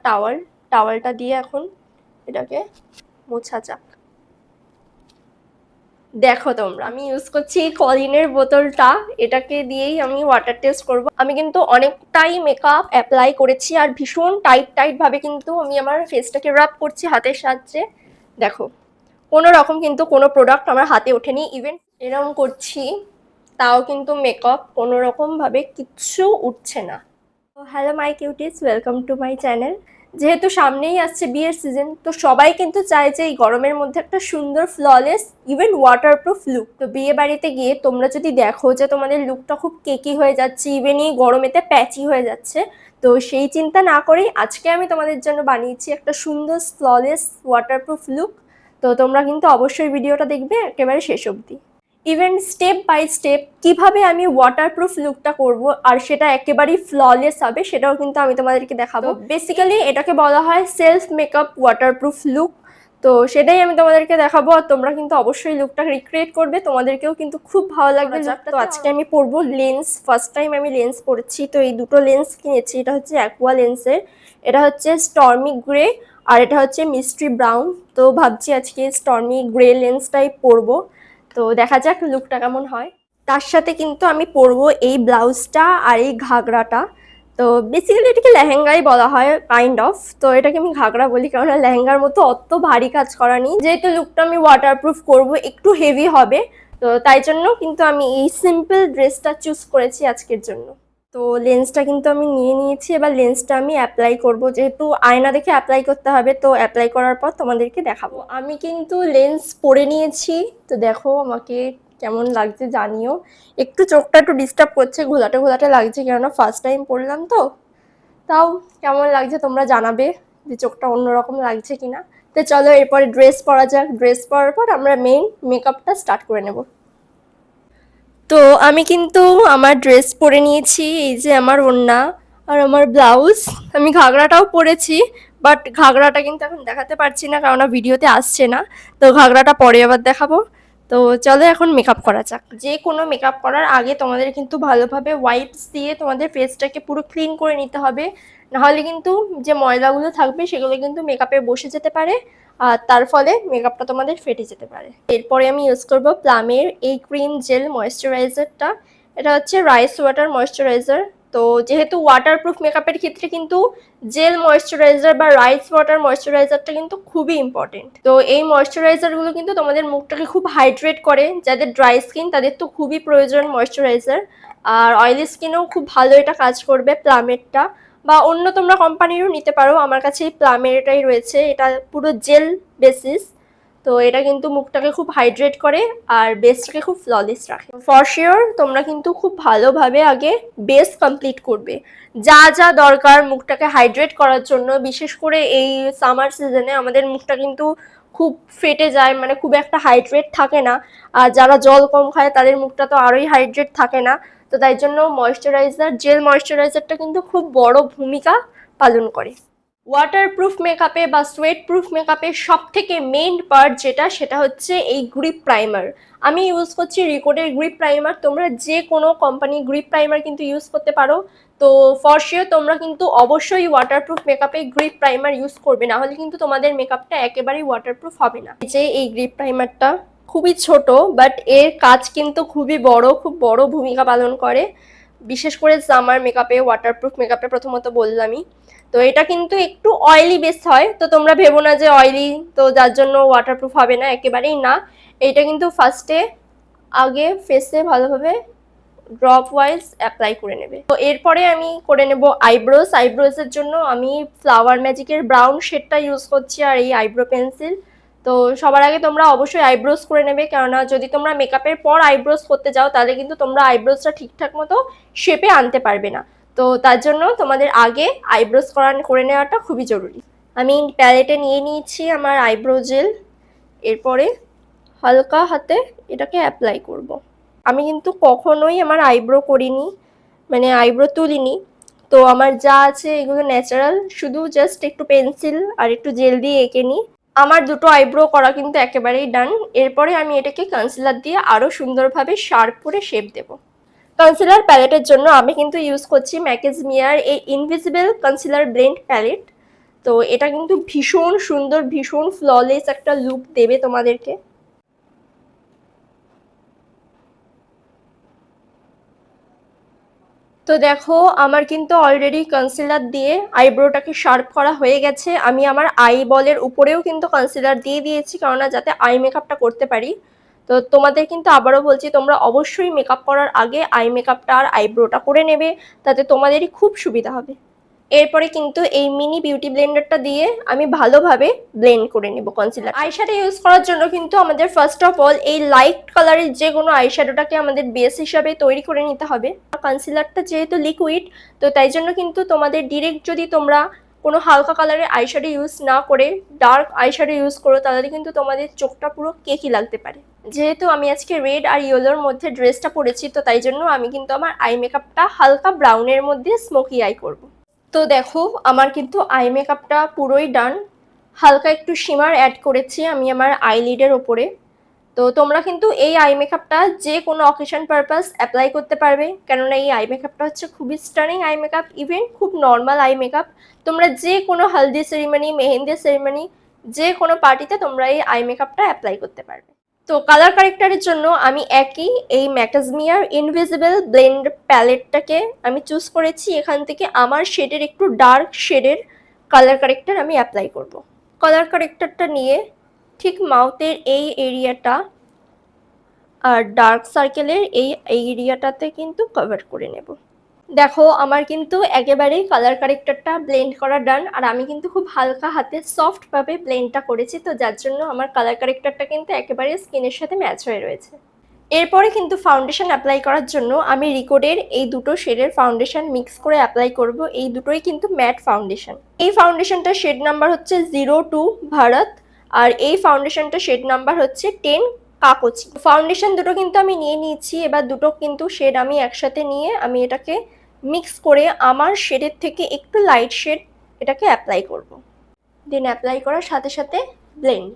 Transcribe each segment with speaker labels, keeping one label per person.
Speaker 1: টাওয়ালটা দিয়ে এখন এটাকে মোছা যাক। দেখো তোমরা, আমি ইউজ করছি কলিনের বোতলটা, এটাকে দিয়েই আমি ওয়াটার টেস্ট করব। আমি কিন্তু অনেকটাই মেকআপ অ্যাপ্লাই করেছি আর ভীষণ টাইট ভাবে কিন্তু আমি আমার ফেসটাকে রাব করছি হাতের সাহায্যে। দেখো, কোনো রকম কিন্তু কোনো প্রোডাক্ট আমার হাতে ওঠেনি, ইভেন এরকম করছি তাও কিন্তু মেকআপ কোনো রকম ভাবে কিচ্ছু উঠছে না। Hello my cuties, welcome to my channel. যেহেতু সামনেই আসছে বিয়ের সিজন, তো সবাই কিন্তু চায় যে এই গরমের মধ্যে একটা সুন্দর ফ্ললেস ইভেন ওয়াটারপ্রুফ লুক। তো বিয়ে বাড়িতে গিয়ে তোমরা যদি দেখো যে তোমাদের লুকটা খুব কেকি হয়ে যাচ্ছে, ইভেন এই গরমেতে প্যাচি হয়ে যাচ্ছে, তো সেই চিন্তা না করেই আজকে আমি তোমাদের জন্য বানিয়েছি একটা সুন্দর ফ্ললেস ওয়াটারপ্রুফ লুক। তো তোমরা কিন্তু অবশ্যই ভিডিওটা দেখবে একেবারে শেষ অবধি। ইভেন স্টেপ বাই স্টেপ কিভাবে আমি ওয়াটারপ্রুফ লুকটা করব আর সেটা একেবারেই ফ্ললেস হবে সেটাও কিন্তু আমি তোমাদেরকে দেখাবো। বেসিক্যালি এটাকে বলা হয় সেলফ মেকআপ ওয়াটারপ্রুফ লুক। তো সেটাই আমি তোমাদেরকে দেখাবো আর তোমরা কিন্তু অবশ্যই লুকটা রিক্রিয়েট করবে, তোমাদেরকেও কিন্তু খুব ভালো লাগবে লুকটা। তো আজকে আমি পরবো লেন্স, ফার্স্ট টাইম আমি লেন্স পরেছি। তো এই দুটো লেন্স কিনেছি, এটা হচ্ছে অ্যাকোয়া লেন্সের, এটা হচ্ছে স্টর্মি গ্রে আর এটা হচ্ছে মিস্ট্রি ব্রাউন। তো ভাবছি আজকে স্টর্মি গ্রে লেন্সটাই পরবো, তো দেখা যাক লুকটা কেমন হয়। তার সাথে কিন্তু আমি পরবো এই ব্লাউজটা আর এই ঘাগরাটা। তো বেসিক্যালি এটাকে লেহেঙ্গাই বলা হয় কাইন্ড অফ, তো এটাকে আমি ঘাগরা বলি কারণ লেহেঙ্গার মতো অত ভারী কাজ করা নেই। যেহেতু লুকটা আমি ওয়াটারপ্রুফ করবো, একটু হেভি হবে, তো তাই জন্য কিন্তু আমি এই সিম্পল ড্রেসটা চুজ করেছি আজকের জন্য। তো লেন্সটা কিন্তু আমি নিয়ে নিয়েছি, এবার লেন্সটা আমি অ্যাপ্লাই করব, যেহেতু আয়না দেখে অ্যাপ্লাই করতে হবে, তো অ্যাপ্লাই করার পর তোমাদেরকে দেখাবো। আমি কিন্তু লেন্স পরে নিয়েছি, তো দেখো আমাকে কেমন লাগছে জানিও। একটু চোখটা একটু ডিস্টার্ব করছে, ঘোলাটে ঘোলাটে লাগছে, কেননা ফার্স্ট টাইম পরলাম তো। তাও কেমন লাগছে তোমরা জানাবে যে চোখটা অন্যরকম লাগছে কিনা। তো চলো এরপরে ড্রেস পরা যাক, ড্রেস পরার পর আমরা মেইন মেকআপটা স্টার্ট করে নেব। তো আমি কিন্তু আমার ড্রেস পরে নিয়েছি, এই যে আমার ওড়না আর আমার ব্লাউজ, আমি ঘাগরাটাও পরেছি, বাট ঘাগরাটা কিন্তু এখন দেখাতে পারছি না কারণ ভিডিওতে আসছে না, তো ঘাগরাটা পরে আবার দেখাবো। তো চলো এখন মেকআপ করা যাক। যে কোনো মেকআপ করার আগে তোমাদের কিন্তু ভালোভাবে ওয়াইপস দিয়ে তোমাদের ফেসটাকে পুরো ক্লিন করে নিতে হবে, নাহলে কিন্তু যে ময়লাগুলো থাকবে সেগুলো কিন্তু মেকআপে বসে যেতে পারে আর তার ফলে মেকআপটা তোমাদের ফেটে যেতে পারে। এরপরে আমি ইউজ করব প্লামের এই ক্রিম জেল ময়েশ্চারাইজারটা, এটা হচ্ছে রাইস ওয়াটার ময়েশ্চারাইজার। তো যেহেতু ওয়াটারপ্রুফ মেকআপের ক্ষেত্রে কিন্তু জেল ময়েশ্চারাইজার বা রাইস ওয়াটার ময়েশ্চারাইজারটা কিন্তু খুবই ইম্পর্টেন্ট। তো এই ময়েশ্চারাইজারগুলো কিন্তু তোমাদের মুখটাকে খুব হাইড্রেট করে, যাদের ড্রাই স্কিন তাদের তো খুবই প্রয়োজন ময়েশ্চারাইজার, আর অয়েলি স্কিনেও খুব ভালো এটা কাজ করবে প্লামেরটা, বা অন্য তোমরা কোম্পানিরও নিতে পারো। আমার কাছে এই প্লামের এটাই রয়েছে, এটা পুরো জেল বেসিস। তো এটা কিন্তু মুখটাকে খুব হাইড্রেট করে আর বেসটাকে খুব ফ্ললেস রাখে। ফর শিওর তোমরা কিন্তু খুব ভালোভাবে আগে বেস কমপ্লিট করবে, যা যা দরকার মুখটাকে হাইড্রেট করার জন্য। বিশেষ করে এই সামার সিজনে আমাদের মুখটা কিন্তু খুব ফেটে যায়, মানে খুব একটা হাইড্রেট থাকে না, আর যারা জল কম খায় তাদের মুখটা তো আরোই হাইড্রেট থাকে না। তো তাই জন্য ময়েশ্চারাইজার, জেল ময়েশ্চারাইজারটা কিন্তু খুব বড় ভূমিকা পালন করে। ওয়াটারপ্রুফ মেকআপে বা সোয়েট প্রুফ মেকআপের সব থেকে মেইন পার্ট যেটা, সেটা হচ্ছে এই গ্রিপ প্রাইমার। আমি ইউজ করছি রিকোডের গ্রিপ প্রাইমার, তোমরা যে কোনো কোম্পানির গ্রিপ প্রাইমার কিন্তু ইউজ করতে পারো। তো ফর শিওর তোমরা কিন্তু অবশ্যই ওয়াটারপ্রুফ মেকআপে গ্রিপ প্রাইমার ইউজ করবে, না হলে কিন্তু তোমাদের মেকআপটা একেবারেই ওয়াটারপ্রুফ হবে না। যে এই গ্রিপ প্রাইমারটা খুবই ছোট, বাট এর কাজ কিন্তু খুবই বড়, খুব বড় ভূমিকা পালন করে, বিশেষ করে সামার মেকআপে, ওয়াটারপ্রুফ মেকআপে প্রথমত বললামই। তো এটা কিন্তু একটু অয়েলি বেস হয়, তো তোমরা ভেবো না যে অয়েলি তো যার জন্য ওয়াটারপ্রুফ হবে না, একেবারেই না। এইটা কিন্তু ফার্স্টে আগে ফেসে ভালোভাবে ড্রপ ওয়াইজ অ্যাপ্লাই করে নেবে। তো এরপরে আমি করে নেব আইব্রোজ। আইব্রোজের জন্য আমি ফ্লাওয়ার ম্যাজিকের ব্রাউন শেডটা ইউজ করছি আর এই আইব্রো পেন্সিল। তো সবার আগে তোমরা অবশ্যই আইব্রোজ করে নেবে, কেননা যদি তোমরা মেকআপের পর আইব্রোজ করতে যাও তাহলে কিন্তু তোমরা আইব্রোজটা ঠিকঠাক মতো শেপে আনতে পারবে না। তো তার জন্য তোমাদের আগে আইব্রোজ করে নেওয়াটা খুবই জরুরি। আমি প্যালেটে নিয়ে নিয়েছি আমার আইব্রো জেল, এরপরে হালকা হাতে এটাকে অ্যাপ্লাই করব। আমি কিন্তু কখনোই আমার আইব্রো করিনি, মানে আইব্রো তুলিনি। তো আমার যা আছে এগুলো ন্যাচারাল, শুধু জাস্ট একটু পেন্সিল আর একটু জেল দিয়ে এঁকে নিই। আমার দুটো আইব্রো করা কিন্তু একেবারেই ডান। এরপরে আমি এটাকে কনসিলার দিয়ে আরও সুন্দরভাবে শার্প করে শেপ দেবো। কনসিলার প্যালেটের জন্য আমি কিন্তু ইউজ করছি ম্যাকেজমিয়ার এই ইনভিজিবল কনসিলার ব্লেন্ড প্যালেট। তো এটা কিন্তু ভীষণ সুন্দর, ভীষণ ফ্ললেস একটা লুক দেবে তোমাদেরকে। তো দেখো আমার কিন্তু অলরেডি কনসিলার দিয়ে আইব্রোটাকে শার্প করা হয়ে গেছে। আমি আমার আই বলের উপরেও কিন্তু কনসিলার দিয়ে দিয়েছি, কেননা যাতে আই মেকআপটা করতে পারি। তো তোমাদের কিন্তু আবারও বলছি, তোমরা অবশ্যই মেকআপ করার আগে আই মেকআপটা আর আইব্রোটা করে নেবে, তাতে তোমাদেরই খুব সুবিধা হবে। এরপরে কিন্তু এই মিনি বিউটি ব্লেন্ডারটা দিয়ে আমি ভালোভাবে ব্লেন্ড করে নেব কনসিলার। আইশ্যাডো ইউজ করার জন্য কিন্তু আমাদের ফার্স্ট অফ অল এই লাইট কালারের যে কোনো আইশ্যাডোটাকে আমাদের বেস হিসাবে তৈরি করে নিতে হবে। কনসিলারটা যেহেতু লিকুইড, তো তাই জন্য কিন্তু তোমাদের ডিরেক্ট যদি তোমরা কোনো হালকা কালারের আইশ্যাডো ইউজ না করে ডার্ক আইশ্যাডো ইউজ করো, তাহলে কিন্তু তোমাদের চোখটা পুরো কেকি লাগতে পারে। যেহেতু আমি আজকে রেড আর ইয়েলোর মধ্যে ড্রেসটা পরেছি, তো তাই জন্য আমি কিন্তু আমার আই মেকআপটা হালকা ব্রাউনের মধ্যে স্মোকি আই করব। তো দেখো আমার কিন্তু আই মেকআপটা পুরোই ডান। হালকা একটু শিমার অ্যাড করেছি আমি আমার আইলিডের ওপরে। তো তোমরা কিন্তু এই আই মেকআপটা যে কোনো অকেশন পারপাস অ্যাপ্লাই করতে পারবে, কেননা এই আই মেকআপটা হচ্ছে খুবই স্টানিং আই মেকআপ, ইভেন খুব নর্মাল আই মেকআপ। তোমরা যে কোনো হলদি সেরিমনি, মেহেন্দি সেরিমনি, যে কোনো পার্টিতে তোমরা এই আই মেকআপটা অ্যাপ্লাই করতে পারবে। তো কালার কারেক্টারের জন্য আমি একই এই ম্যাকাজমিয়ার ইনভিজিবল ব্লেন্ড প্যালেটটাকে আমি চুজ করেছি। এখান থেকে আমার শেডের একটু ডার্ক শেডের কালার কারেক্টার আমি অ্যাপ্লাই করব। কালার কারেক্টারটা নিয়ে ঠিক মাউথের এই এরিয়াটা আর ডার্ক সার্কেলের এই এরিয়াটাতে কিন্তু কভার করে নেব। দেখো আমার কিন্তু একেবারেই কালার কারেক্টারটা ব্লেন্ড করা ডান, আর আমি কিন্তু খুব হালকা হাতে সফটভাবে ব্লেন্ডটা করেছি, তো যার জন্য আমার কালার কারেক্টারটা কিন্তু একেবারে স্কিনের সাথে ম্যাচ হয়ে রয়েছে। এরপরে কিন্তু ফাউন্ডেশন অ্যাপ্লাই করার জন্য আমি রিকোডের এই দুটো শেডের ফাউন্ডেশন মিক্স করে অ্যাপ্লাই করব। এই দুটোই কিন্তু ম্যাট ফাউন্ডেশন। এই ফাউন্ডেশনটা শেড নাম্বার হচ্ছে 02 ভারত, আর এই ফাউন্ডেশনটা শেড নাম্বার হচ্ছে 10 কাকচি। ফাউন্ডেশন দুটো কিন্তু আমি নিয়ে নিয়েছি। এবার দুটো কিন্তু শেড আমি একসাথে নিয়ে আমি এটাকে মিক্স করে আমার শেডের থেকে একটু লাইট শেড এটাকে অ্যাপ্লাই করব। দেন অ্যাপ্লাই করার সাথে সাথে ব্লেন্ড।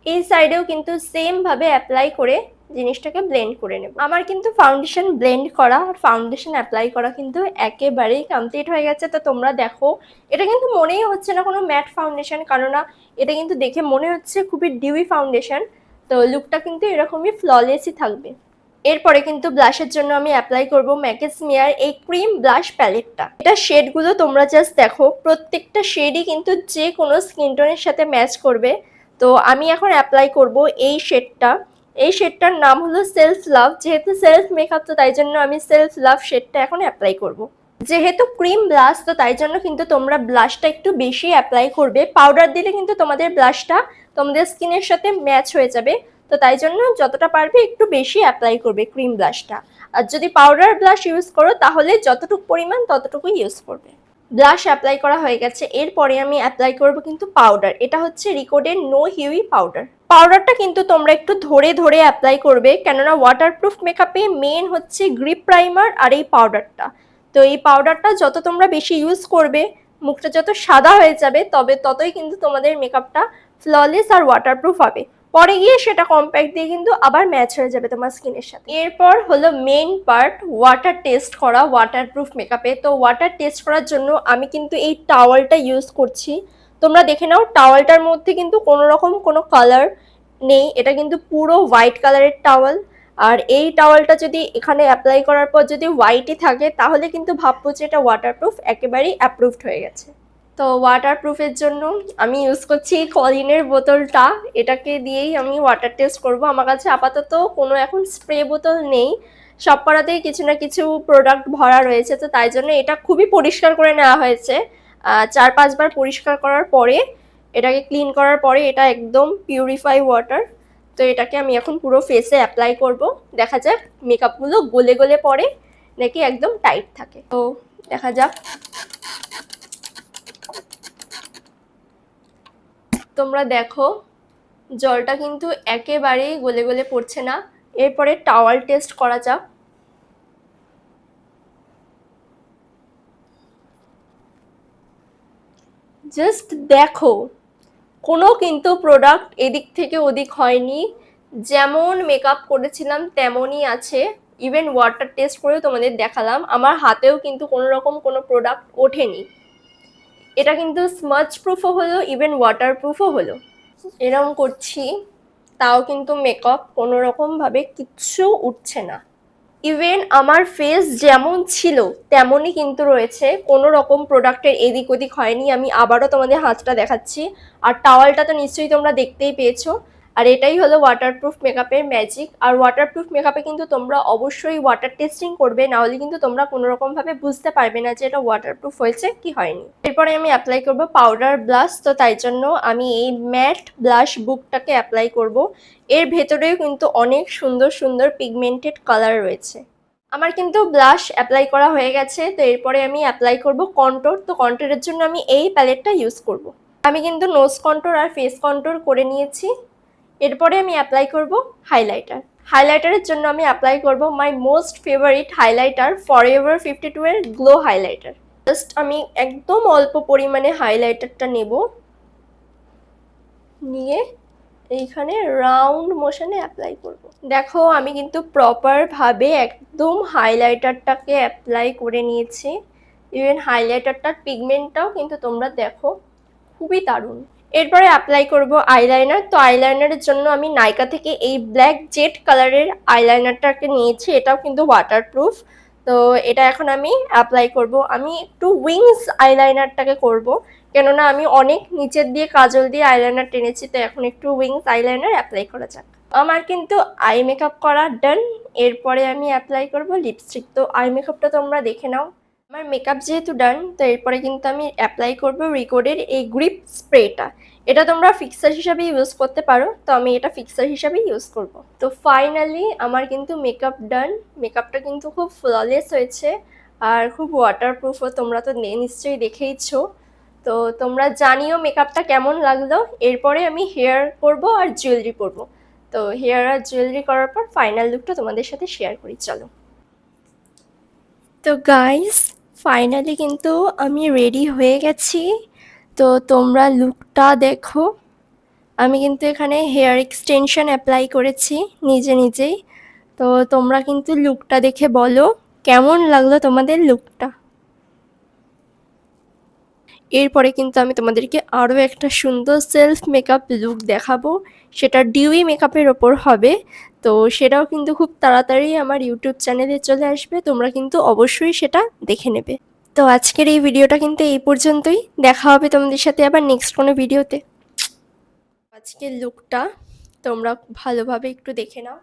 Speaker 1: এই সাইডেও কিন্তু সেম ভাবে অ্যাপ্লাই করে জিনিসটাকে ব্লেন্ড করে নেব। আমার কিন্তু ফাউন্ডেশন ব্লেন্ড করা আর ফাউন্ডেশন অ্যাপ্লাই করা কিন্তু একেবারেই কমপ্লিট হয়ে গেছে। তো তোমরা দেখো এটা কিন্তু মনেই হচ্ছে না কোনো ম্যাট ফাউন্ডেশন, কারণ এটা কিন্তু দেখে মনে হচ্ছে খুবই ডিউই ফাউন্ডেশন। তো লুকটা কিন্তু এরকমই ফ্ললেসই থাকবে। এরপরে কিন্তু ব্লাশের জন্য আমি অ্যাপ্লাই করব ম্যাকাজমিয়ার এই ক্রিম ব্লাশ প্যালেটটা। এটা শেডগুলো তোমরা জাস্ট দেখো, প্রত্যেকটা শেডই কিন্তু যে কোনো স্কিন টোনের সাথে ম্যাচ করবে। তো আমি এখন অ্যাপ্লাই করব এই শেডটা। এই শেডটার নাম হলো সেলফ লাভ। যেহেতু সেলফ মেকআপ, তো তাই জন্য আমি সেলফ লাভ শেডটা এখন অ্যাপ্লাই করব। যেহেতু ক্রিম ব্লাশ, তো তাই জন্য কিন্তু তোমরা ব্লাশটা একটু বেশি অ্যাপ্লাই করবে। পাউডার দিলে কিন্তু তোমাদের ব্লাশটা তোমাদের স্কিনের সাথে ম্যাচ হয়ে যাবে। তো তাই জন্য যতটা পারবে একটু বেশি অ্যাপ্লাই করবে ক্রিম ব্লাশটা। আর যদি পাউডার ব্লাশ ইউজ করো তাহলে যতটুকু পরিমাণ ততটুকু ইউজ করবে। ব্লাশ অ্যাপ্লাই করা হয়ে গেছে। এরপরে আমি অ্যাপ্লাই করব কিন্তু পাউডার। এটা হচ্ছে রিকোডের নো হিউই পাউডার। পাউডারটা কিন্তু তোমরা একটু ধরে ধরে অ্যাপ্লাই করবে, কেননা ওয়াটারপ্রুফ মেকআপে মেন হচ্ছে গ্রিপ প্রাইমার আর এই পাউডারটা। তো এই পাউডারটা যত তোমরা বেশি ইউজ করবে, মুখটা যত সাদা হয়ে যাবে, তবে ততই কিন্তু তোমাদের মেকআপটা ফ্ললেস আর ওয়াটারপ্রুফ হবে। পরে গিয়ে সেটা কম্প্যাক্ট দিয়ে কিন্তু আবার ম্যাচ হয়ে যাবে তোমার স্কিনের সাথে। এরপর হলো মেইন পার্ট, ওয়াটার টেস্ট করা ওয়াটারপ্রুফ মেকআপে। তো ওয়াটার টেস্ট করার জন্য আমি কিন্তু এই টাওয়ালটা ইউজ করছি। তোমরা দেখে নাও টাওয়ালটার মধ্যে কিন্তু কোনো রকম কোনো কালার নেই, এটা কিন্তু পুরো হোয়াইট কালারের টাওয়াল। আর এই টাওয়ালটা যদি এখানে অ্যাপ্লাই করার পর যদি হোয়াইটই থাকে, তাহলে কিন্তু ভাববো যে এটা ওয়াটারপ্রুফ, একেবারেই অ্যাপ্রুভড হয়ে গেছে। তো ওয়াটারপ্রুফের জন্য আমি ইউজ করছি কলিনের বোতলটা। এটাকে দিয়েই আমি ওয়াটার টেস্ট করব। আমার কাছে আপাতত কোনো এখন স্প্রে বোতল নেই, সব করাতেই কিছু না কিছু প্রোডাক্ট ভরা রয়েছে। তো তাই জন্য এটা খুবই পরিষ্কার করে নেওয়া হয়েছে। 4-5 বার পরিষ্কার করার পরে, এটাকে ক্লিন করার পরে এটা একদম পিউরিফাই ওয়াটার। তো এটাকে আমি এখন পুরো ফেসে অ্যাপ্লাই করব। দেখা যাক মেকআপগুলো গলে গলে পড়ে নাকি একদম টাইট থাকে। তো দেখা যাক। তোমরা দেখো জলটা কিন্তু একেবারেই গলে গলে পড়ছে না। এরপরে টাওয়াল টেস্ট করা যাক। জাস্ট দেখো, কোনো কিন্তু প্রোডাক্ট এদিক থেকে ওদিক হয়নি, যেমন মেকআপ করেছিলাম তেমনই আছে। ইভেন ওয়াটার টেস্ট করেও তোমাদের দেখালাম, আমার হাতেও কিন্তু কোনো রকম কোনো প্রোডাক্ট ওঠেনি। এটা কিন্তু স্মাচ প্রুফও হলো, ইভেন ওয়াটার প্রুফও হলো। এরকম করছি, তাও কিন্তু মেকআপ কোনো রকম ভাবে কিচ্ছু উঠছে না। ইভেন আমার ফেস যেমন ছিল তেমনই কিন্তু রয়েছে, কোনো রকম প্রোডাক্টের এদিক ওদিক হয়নি। আমি আবারও তোমাদের হাতটা দেখাচ্ছি, আর টাওয়ালটা তো নিশ্চয়ই তোমরা দেখতেই পেয়েছো। আর এটাই হলো ওয়াটারপ্রুফ মেকআপের ম্যাজিক। আর ওয়াটারপ্রুফ মেকআপে কিন্তু তোমরা অবশ্যই ওয়াটার টেস্টিং করবে, নাহলে কিন্তু তোমরা কোনো রকমভাবে বুঝতে পারবে না যে এটা ওয়াটারপ্রুফ হয়েছে কি হয়নি। এরপরে আমি অ্যাপ্লাই করব পাউডার ব্লাশ। তো তাই জন্য আমি এই ম্যাট ব্লাশ বুকটাকে অ্যাপ্লাই করব। এর ভেতরেও কিন্তু অনেক সুন্দর সুন্দর পিগমেন্টেড কালার রয়েছে। আমার কিন্তু ব্লাশ অ্যাপ্লাই করা হয়ে গেছে। তো এরপরে আমি অ্যাপ্লাই করব কন্ট্যুর। তো কন্ট্যুরের জন্য আমি এই প্যালেটটা ইউজ করব। আমি কিন্তু নোজ কন্ট্যুর আর ফেস কন্ট্যুর করে নিয়েছি। এরপরে আমি অ্যাপ্লাই করব হাইলাইটার। হাইলাইটারের জন্য আমি অ্যাপ্লাই করব my most favourite highlighter, forever 52 এর গ্লো হাইলাইটার। জাস্ট আমি একদম অল্প পরিমাণে হাইলাইটারটা নেব, নিয়ে এইখানে রাউন্ড মোশনে অ্যাপ্লাই করব। দেখো আমি কিন্তু প্রপার ভাবে একদম হাইলাইটারটাকে অ্যাপ্লাই করে নিয়েছি। ইভেন হাইলাইটারটার পিগমেন্টটাও কিন্তু তোমরা দেখো খুবই দারুণ। এরপরে অ্যাপ্লাই করব আইলাইনার। তো আইলাইনারের জন্য আমি নাইকা থেকে এই ব্ল্যাক জেড কালারের আইলাইনারটাকে নিয়েছি। এটাও কিন্তু ওয়াটারপ্রুফ। তো এটা এখন আমি অ্যাপ্লাই করব। আমি একটু উইংস আইলাইনারটাকে করব, কেননা আমি অনেক নিচের দিয়ে কাজল দিয়ে আইলাইনার টেনেছি। তো এখন একটু উইংস আইলাইনার অ্যাপ্লাই করা যাক। আমার কিন্তু আই মেকআপ করা ডান। এরপরে আমি অ্যাপ্লাই করব লিপস্টিক। তো আই মেকআপটা তোমরা দেখে নাও। আমার মেকআপ যেহেতু ডান, তো এরপরে কিন্তু আমি অ্যাপ্লাই করব রিকোডের এই গ্রিপ স্প্রেটা। এটা তোমরা ফিক্সার হিসাবে ইউজ করতে পারো, তো আমি এটা ফিক্সার হিসাবে ইউজ করব। তো ফাইনালি আমার কিন্তু মেকআপ ডান। মেকআপটা কিন্তু খুব ফ্ললেস হয়েছে আর খুব ওয়াটারপ্রুফও, তোমরা তো নিশ্চয়ই দেখেইছো। তো তোমরা জানিও মেকআপটা কেমন লাগলো। এরপরে আমি হেয়ার করব আর জুয়েলারি পরব। তো হেয়ার আর জুয়েলারি করার পর ফাইনাল লুকটা তোমাদের সাথে শেয়ার করি, চলো। তো গাইস, ফাইনালি কিন্তু আমি রেডি হয়ে গেছি। তো তোমরা লুকটা দেখো। আমি কিন্তু এখানে হেয়ার এক্সটেনশন অ্যাপ্লাই করেছি নিজে নিজেই। তো তোমরা কিন্তু লুকটা দেখে বলো কেমন লাগলো তোমাদের লুকটা। এরপরে কিন্তু আমি তোমাদেরকে আরও একটা সুন্দর সেলফ মেকআপ লুক দেখাবো। সেটা ডিউই মেকআপের ওপর হবে। তো সেটাও কিন্তু খুব তাড়াতাড়ি আমার ইউটিউব চ্যানেলে চলে আসবে, তোমরা কিন্তু অবশ্যই সেটা দেখে নেবে। তো আজকের এই ভিডিওটা কিন্তু এই পর্যন্তই। দেখা হবে তোমাদের সাথে আবার নেক্সট কোনো ভিডিওতে। আজকের লুকটা তোমরা ভালোভাবে একটু দেখে নাও।